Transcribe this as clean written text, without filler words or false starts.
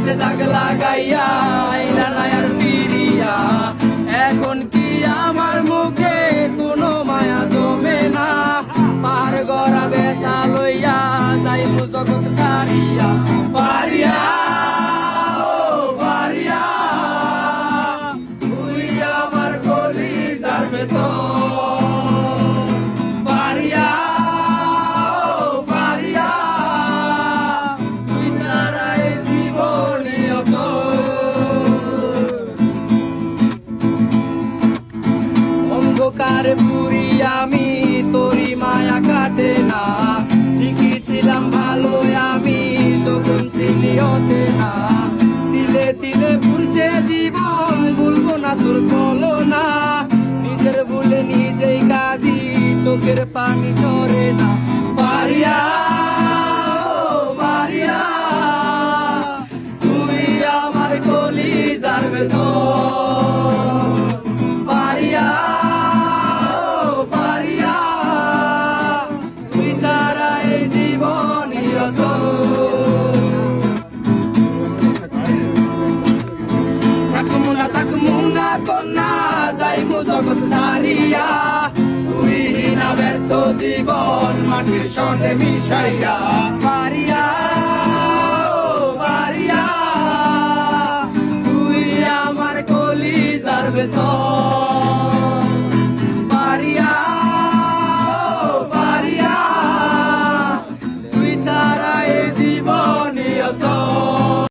হৃদে দাগ লাগাইয়া আইলা না আর ফিরিয়া। এখন কি আমার মুখে কোনো মায়া জমে না, পার গড়া ব্যথা লইয়া যাইমু জগৎ ছাড়িয়া। পারিয়া ও পারিয়া, তুই আমার কলিজার ভেতর। পারিয়া ও পারিয়া, তুই ছাড়া এই জীবনে অন্ধকারে পুরি আমি, তোরি মায়া কাটে না। ঠিকই ছিলাম ভালো আমি তখন ছিলি অচেনা। তিলে তিলে পুড়ছে জীবন, ভুলবো না তোর চলো না। নিজের ভুলে নিজেই কাঁদি, চোখের পানি সরে না। পারিয়া ও পারিয়া, তুই আমার কলিজার ভেতর। পারিয়া ও পারিয়া, তুই ছাড়া এই জীবনই অচল। থাকমু না কন্যা, যাইমু জগৎ ছাড়িয়া। তুই না ব্যর্থ জীবন মাটির সঙ্গে মিশাইয়া। পারিয়া ও পারিয়া, তুই আমার কলিজার ভেতর।